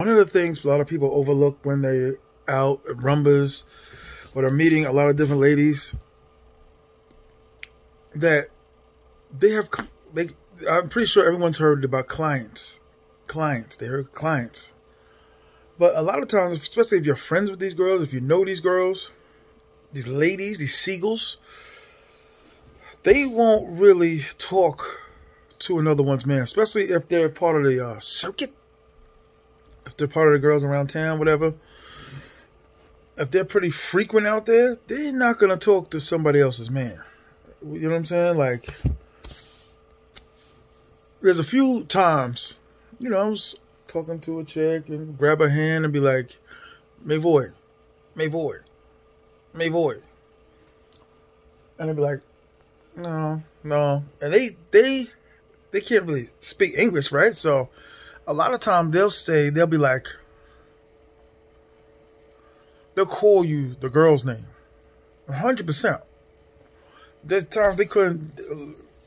One of the things a lot of people overlook when they're out at rumbas or they're meeting a lot of different ladies, that they have, I'm pretty sure everyone's heard about clients. They heard clients. But a lot of times, especially if you're friends with these girls, if you know these girls, these ladies, these seagulls, they won't really talk to another one's man, especially if they're part of the circuit. If they're part of the girls around town, whatever. If they're pretty frequent out there, they're not going to talk to somebody else's man. You know what I'm saying? Like, there's a few times, I was talking to a chick and grab her hand and be like, me voy. And they'd be like, no. And they can't really speak English, right? So a lot of times they'll be like, they'll call you the girl's name. 100%. There's times they couldn't,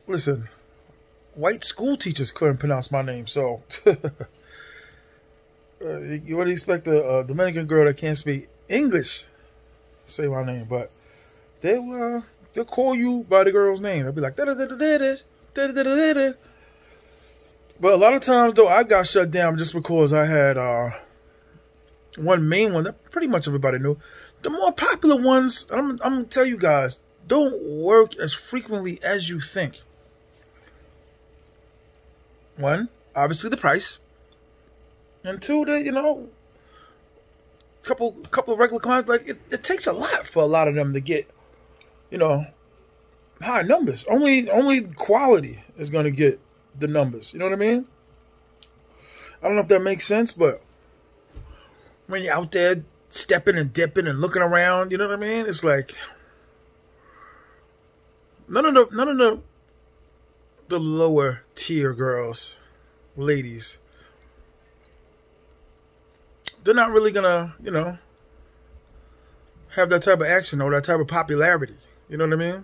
listen, white school teachers couldn't pronounce my name, so you would expect a Dominican girl that can't speak English say my name, but they'll call you by the girl's name. They'll be like, da-da-da-da-da-da, da-da-da-da-da. But a lot of times, though, I got shut down just because I had one main one that pretty much everybody knew. The more popular ones, I'm going to tell you guys, don't work as frequently as you think. One, obviously the price. And two, the, couple of regular clients, like, it takes a lot for a lot of them to get, high numbers. Only quality is going to get the numbers. You know what I mean? I don't know if that makes sense, but when you're out there stepping and dipping and looking around, you know what I mean? It's like none of the lower tier girls, ladies, they're not really gonna, have that type of action or that type of popularity. You know what I mean?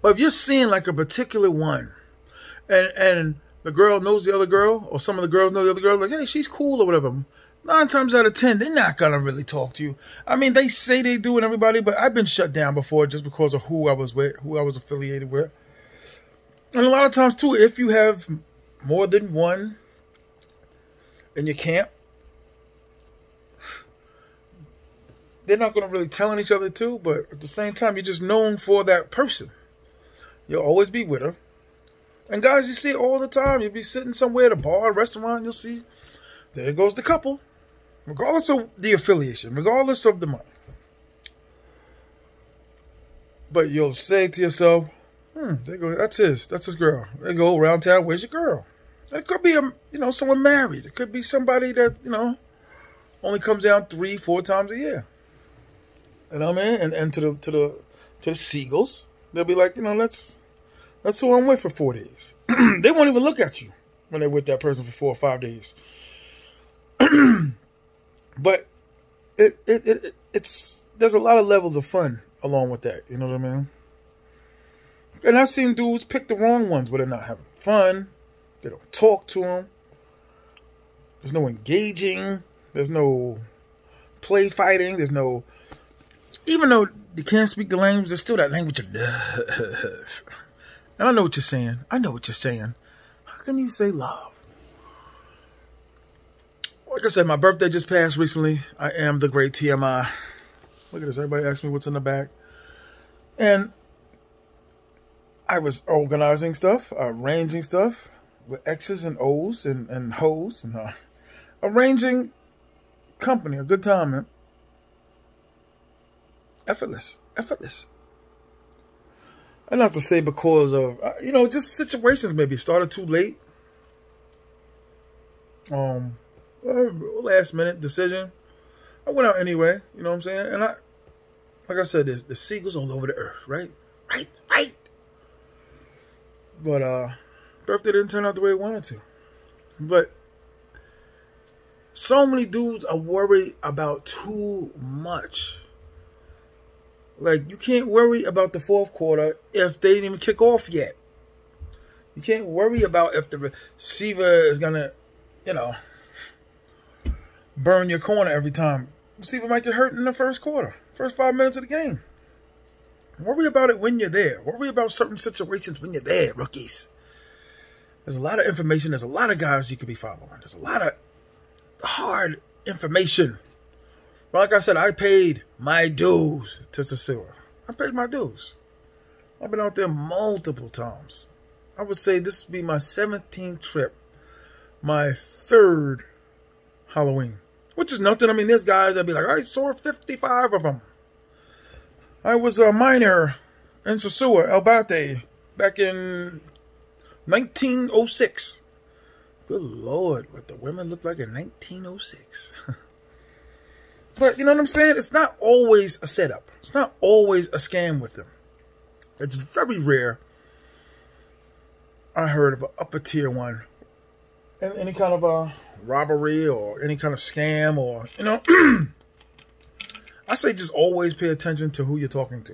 But if you're seeing like a particular one, and the girl knows the other girl, or some of the girls know the other girl, like, hey, she's cool or whatever, 9 times out of 10, they're not gonna really talk to you. I mean, they say they do and everybody, but I've been shut down before just because of who I was with, who I was affiliated with. And a lot of times too, if you have more than one in your camp, they're not gonna really tell on each other too, but at the same time, you're just known for that person. You'll always be with her. And guys, you see it all the time. You'll be sitting somewhere at a bar, restaurant, you'll see, there goes the couple. Regardless of the affiliation, regardless of the money. But you'll say to yourself, there go, that's his girl. They go around town, where's your girl? And it could be someone married. It could be somebody that, only comes down 3-4 times a year. You know what I mean? And to the seagulls, they'll be like, that's who I'm with for 4 days. They won't even look at you when they're with that person for 4 or 5 days. But it's there's a lot of levels of fun along with that. You know what I mean? And I've seen dudes pick the wrong ones where they're not having fun. They don't talk to them. There's no engaging. There's no play fighting. There's no, even though you can't speak the language, there's still that language of love. And I know what you're saying. How can you say love? Like I said, my birthday just passed recently. I am the great TMI. Look at this. Everybody asks me what's in the back. And I was organizing stuff, arranging stuff with X's and O's and hoes and arranging company, a good time, man. Effortless. And not to say because of, just situations maybe started too late. Last minute decision. I went out anyway, you know what I'm saying? And like I said, there's the seagulls all over the earth, right? Right. But birthday didn't turn out the way it wanted to. But so many dudes are worried about too much. Like, you can't worry about the fourth quarter if they didn't even kick off yet. You can't worry about if the receiver is gonna, burn your corner every time. Receiver might get hurt in the first quarter, first 5 minutes of the game. Worry about it when you're there. Worry about certain situations when you're there, rookies. There's a lot of information. There's a lot of guys you could be following. There's a lot of hard information. But like I said, I paid my dues to Sosua. I paid my dues. I've been out there multiple times. I would say this would be my 17th trip. My 3rd Halloween. Which is nothing. I mean, there's guys that be like, I saw 55 of them. I was a minor in Sosua, El Bate, back in 1906. Good Lord, what the women looked like in 1906. But you know what I'm saying? It's not always a setup. It's not always a scam with them. It's very rare I heard of an upper tier one. And any kind of a robbery or any kind of scam or, you know. I say just always pay attention to who you're talking to.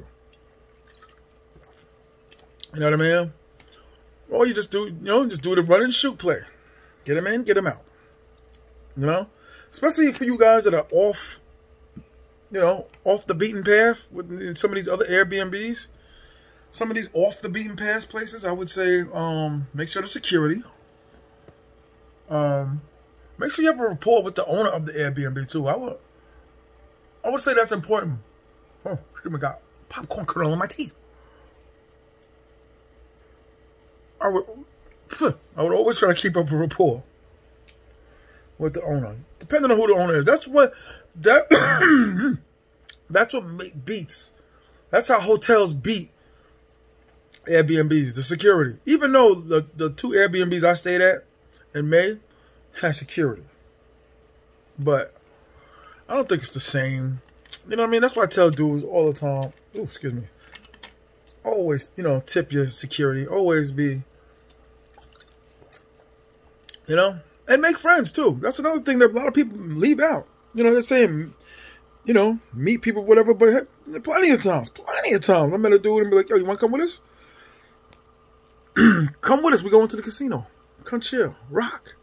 You know what I mean? Or you just do, just do the run and shoot play. Get them in, get them out. You know? Especially for you guys that are off, off the beaten path with some of these other Airbnbs. Some of these off the beaten path places, I would say, make sure the security. Make sure you have a rapport with the owner of the Airbnb too. I would say that's important. Oh, excuse me, got popcorn kernel in my teeth. I would always try to keep up a rapport with the owner, depending on who the owner is. That's what beats. That's how hotels beat Airbnbs, the security. Even though the 2 Airbnbs I stayed at in May had security, but I don't think it's the same. You know what I mean? That's why I tell dudes all the time. Ooh, excuse me. Always, tip your security. Always be, and make friends too. That's another thing that a lot of people leave out. They're saying, meet people, whatever. But hey, plenty of times, I met a dude and be like, yo, you want to come with us? Come with us. We're going to the casino. Come chill, rock,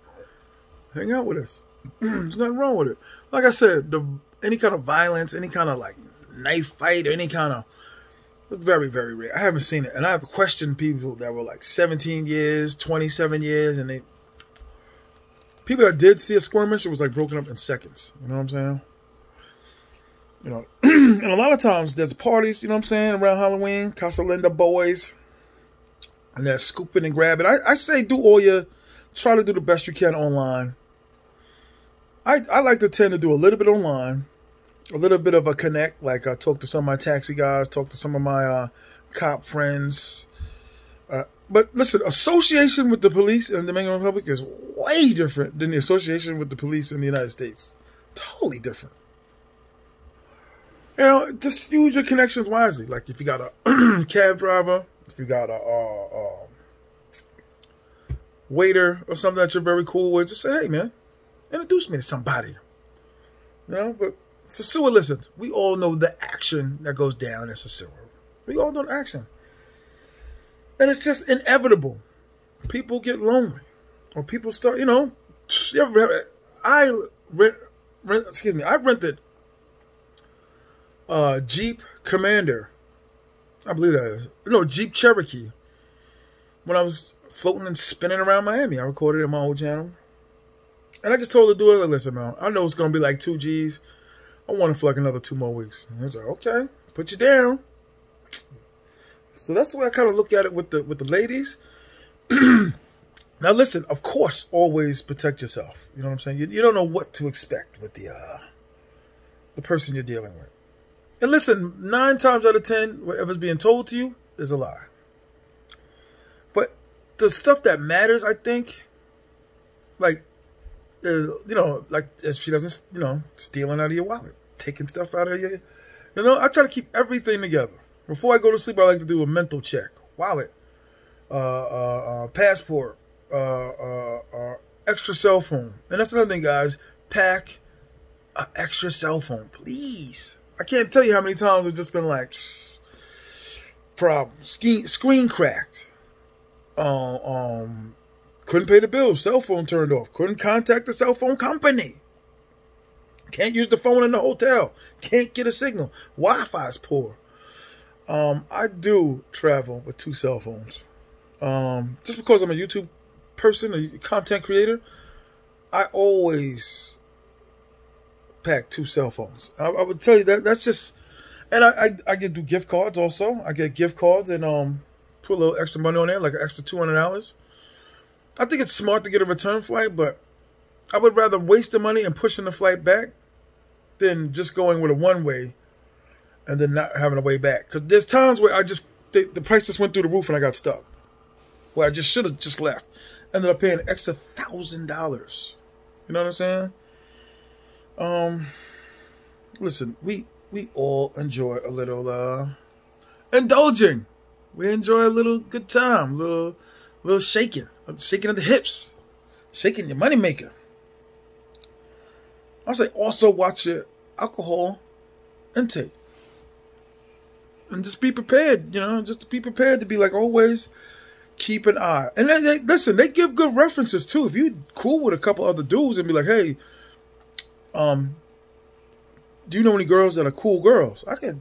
hang out with us. There's nothing wrong with it. Like I said, any kind of violence, any kind of like knife fight, any kind of, very, very rare. I haven't seen it. And I've questioned people that were like 17 years, 27 years, and people that did see a skirmish, it was like broken up in seconds. You know what I'm saying? And a lot of times there's parties, around Halloween, Casa Linda boys, and they're scooping and grabbing. I say try to do the best you can online. I like to tend to do a little bit online, a little bit of a connect. Like I talk to some of my taxi guys, talk to some of my cop friends. But listen, association with the police in the Dominican Republic is way different than the association with the police in the United States. Totally different. Just use your connections wisely. Like if you got a cab driver, if you got a waiter or something that you're very cool with, just say, hey, man, introduce me to somebody. But Sosua, listen, we all know the action that goes down in Sosua. We all know the action. And it's just inevitable. People get lonely. Or people start, I rented Jeep Commander. I believe that is. No, Jeep Cherokee. When I was floating and spinning around Miami, I recorded it in my old channel. And I just told the dude, listen, man, I know it's going to be like 2 G's. I want it for like another 2 more weeks. And he was like, okay, put you down. So that's the way I kind of look at it with the ladies. Now, listen, of course, always protect yourself. You know what I'm saying? You don't know what to expect with the person you're dealing with. And listen, 9 times out of 10, whatever's being told to you is a lie. But the stuff that matters, I think, like, like if she doesn't, stealing out of your wallet, taking stuff out of your, I try to keep everything together. Before I go to sleep, I like to do a mental check. Wallet, passport, extra cell phone. And that's another thing, guys. Pack an extra cell phone, please. I can't tell you how many times I've just been like, problem, screen cracked. Couldn't pay the bill, cell phone turned off. Couldn't contact the cell phone company. Can't use the phone in the hotel. Can't get a signal. Wi-Fi is poor. I do travel with 2 cell phones. Just because I'm a YouTube person, a content creator, I always pack 2 cell phones. I would tell you that's just, and I get do gift cards also. I get gift cards and put a little extra money on there, like an extra $200. I think it's smart to get a return flight, but I would rather waste the money and pushing the flight back than just going with a one-way and then not having a way back. Because there's times where the price just went through the roof and I got stuck. Where I just should have just left. Ended up paying an extra $1,000. You know what I'm saying? Listen, we all enjoy a little indulging. We enjoy a little good time, little shaking of the hips, shaking your moneymaker. I say also watch your alcohol intake. And just be prepared, just to be prepared to be like always keep an eye. And listen, they give good references too. If you cool with a couple other dudes and be like, hey, do you know any girls that are cool girls? I could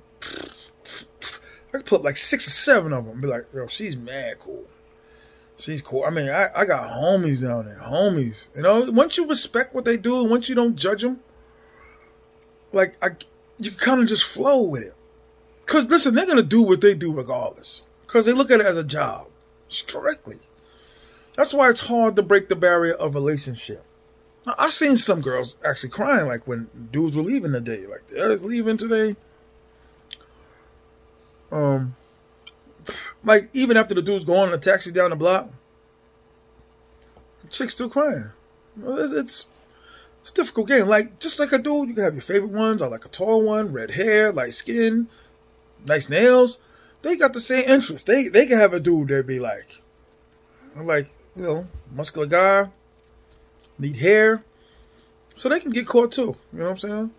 put up like 6 or 7 of them and be like, yo, she's mad cool. She's cool. I mean, I got homies down there. Homies. Once you respect what they do and once you don't judge them, like, you kind of just flow with it. Because, listen, they're going to do what they do regardless. Because they look at it as a job. Strictly. That's why it's hard to break the barrier of relationship. Now, I've seen some girls actually crying, like, when dudes were leaving today. Like, they're just leaving today. Like, even after the dude's going on a taxi down the block, the chick's still crying. It's a difficult game. Like, just like a dude, you can have your favorite ones. I like a tall one, red hair, light skin, nice nails. They got the same interest. They can have a dude that be like, muscular guy, need hair. So they can get caught too. You know what I'm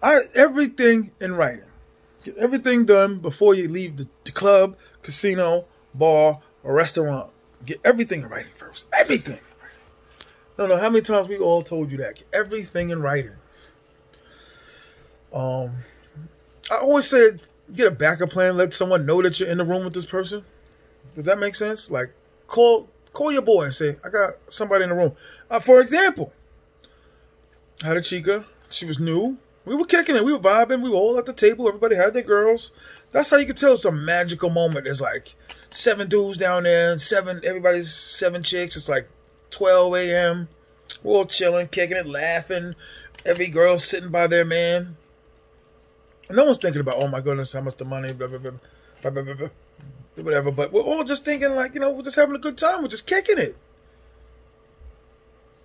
saying? Everything in writing. Get everything done before you leave the club, casino, bar, or restaurant. Get everything in writing first. Everything. I don't know how many times we all told you that. Get everything in writing. I always said, get a backup plan. Let someone know that you're in the room with this person. Does that make sense? Like, call your boy and say, I got somebody in the room. For example, I had a chica. She was new. We were kicking it. We were vibing. We were all at the table. Everybody had their girls. That's how you could tell it's a magical moment. There's like 7 dudes down there. Everybody's 7 chicks. It's like 12 a.m. We're all chilling, kicking it, laughing. Every girl sitting by their man. No one's thinking about, oh my goodness, how much the money, blah, blah, blah, blah, blah, blah, blah, whatever. But we're all just thinking like, we're just having a good time. We're just kicking it.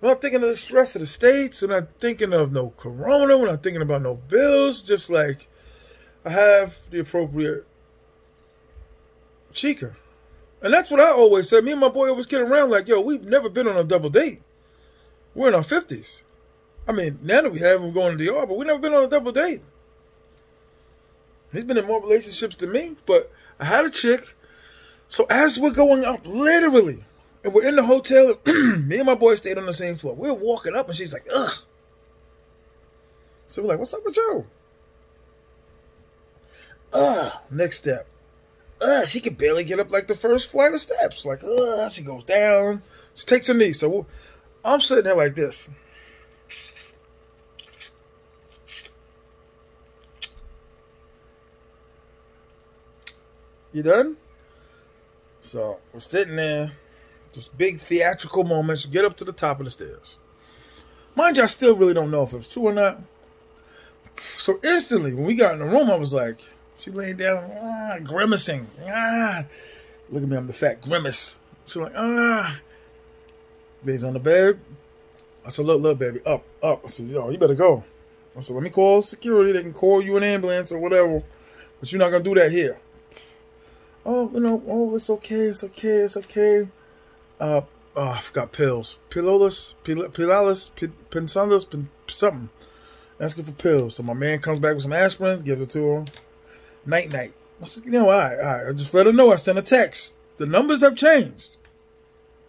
We're not thinking of the stress of the States. We're not thinking of no corona. We're not thinking about no bills. Just like, I have the appropriate chica. And that's what I always said. Me and my boy always kidding around like, yo, we've never been on a double date. We're in our 50s. I mean, now that we have, we're going to DR, but we've never been on a double date. He's been in more relationships than me, but I had a chick. So as we're going up, literally, and we're in the hotel, me and my boy stayed on the same floor. We're walking up, and she's like, ugh. So we're like, what's up with you? Next step. She can barely get up like the first flight of steps. Like, she goes down. She takes her knee. So I'm sitting there like this. You done? So we're sitting there. This big theatrical moments. Get up to the top of the stairs. Mind you, I still really don't know if it was true or not. So instantly, when we got in the room, I was like, she laying down, grimacing. Look at me, I'm the fat grimace. So like, Baby's on the bed. I said, look, baby, up. I said, yo, you better go. I said, let me call security. They can call you an ambulance or whatever. But you're not going to do that here. It's okay. I forgot pills. Pilalis, Pensalis, something. Asking for pills. So my man comes back with some aspirin, gives it to her. Night. I said, all right. I just let her know. I sent a text. The numbers have changed.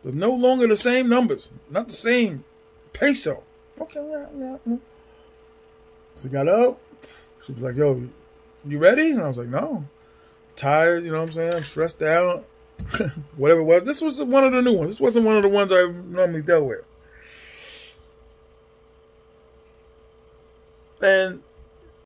There's no longer the same numbers. Not the same peso. Okay, yeah. So I got up. She was like, yo, you ready? And I was like, no. Tired, you know what I'm saying? I'm stressed out. Whatever it was. This was one of the new ones. This wasn't one of the ones I normally dealt with. And